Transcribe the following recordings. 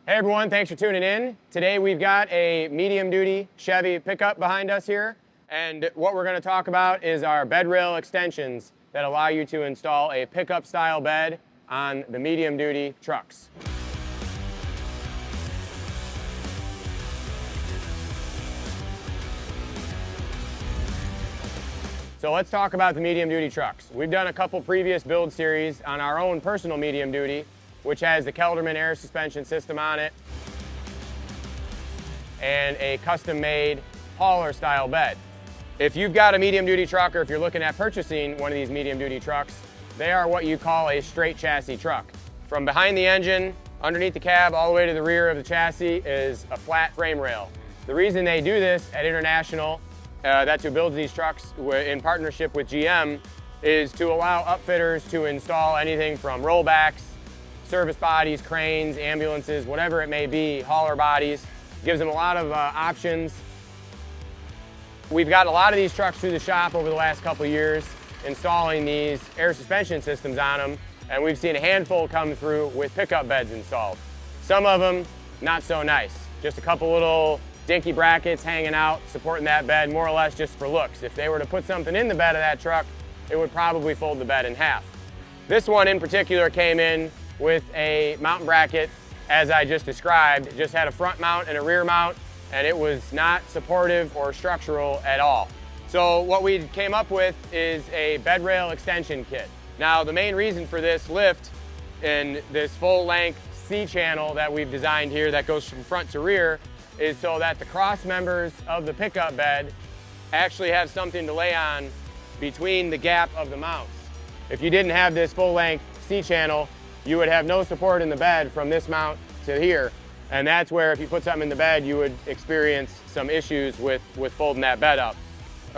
Hey everyone, thanks for tuning in. Today we've got a medium duty Chevy pickup behind us here, and what we're going to talk about is our bed rail extensions that allow you to install a pickup style bed on the medium duty trucks. So let's talk about the medium duty trucks. We've done a couple previous build series on our own personal medium duty, which has the Kelderman air suspension system on it and a custom-made hauler style bed. If you've got a medium duty truck, or if you're looking at purchasing one of these medium duty trucks, they are what you call a straight chassis truck. From behind the engine, underneath the cab, all the way to the rear of the chassis is a flat frame rail. The reason they do this at International, that's who builds these trucks in partnership with GM, is to allow upfitters to install anything from rollbacks, service bodies, cranes, ambulances, whatever it may be, hauler bodies. Gives them a lot of options. We've got a lot of these trucks through the shop over the last couple of years installing these air suspension systems on them, and we've seen a handful come through with pickup beds installed. Some of them not so nice. Just a couple little dinky brackets hanging out, supporting that bed more or less just for looks. If they were to put something in the bed of that truck, it would probably fold the bed in half. This one in particular came in with a mountain bracket, as I just described. It just had a front mount and a rear mount, and it was not supportive or structural at all. So what we came up with is a bed rail extension kit. Now the main reason for this lift in this full length C-channel that we've designed here that goes from front to rear is so that the cross members of the pickup bed actually have something to lay on between the gap of the mounts. If you didn't have this full length C-channel, you would have no support in the bed from this mount to here, and that's where if you put something in the bed you would experience some issues with folding that bed up.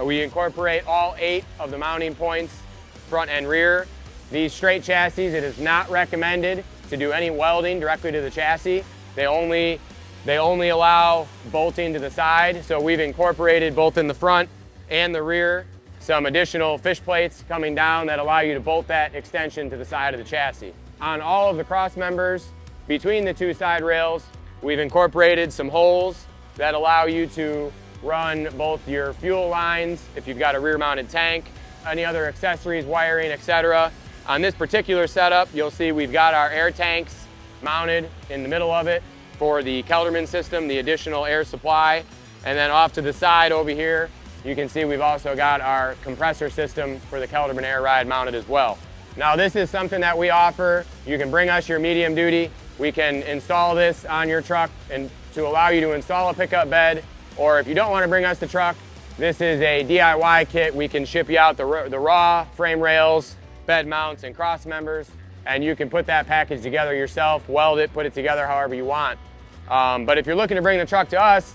We incorporate all 8 of the mounting points, front and rear. These straight chassis, it is not recommended to do any welding directly to the chassis. They only allow bolting to the side, so we've incorporated both in the front and the rear some additional fish plates coming down that allow you to bolt that extension to the side of the chassis. On all of the cross members between the 2 side rails, we've incorporated some holes that allow you to run both your fuel lines, if you've got a rear mounted tank, any other accessories, wiring, etc. On this particular setup, you'll see we've got our air tanks mounted in the middle of it for the Kelderman system, the additional air supply. And then off to the side over here, you can see we've also got our compressor system for the Kelderman air ride mounted as well. Now this is something that we offer. You can bring us your medium duty. We can install this on your truck and to allow you to install a pickup bed, or if you don't want to bring us the truck, this is a DIY kit. We can ship you out the raw frame rails, bed mounts, and cross members, and you can put that package together yourself, weld it, put it together however you want. But if you're looking to bring the truck to us,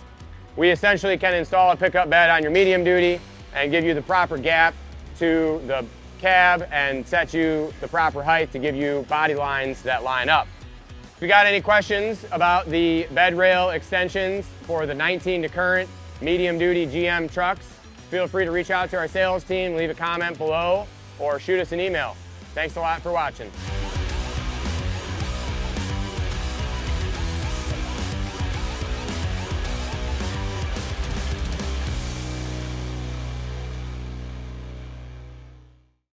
we essentially can install a pickup bed on your medium duty and give you the proper gap to the cab and set you the proper height to give you body lines that line up. If you got any questions about the bed rail extensions for the 19 to current medium duty GM trucks, feel free to reach out to our sales team, leave a comment below, or shoot us an email. Thanks a lot for watching.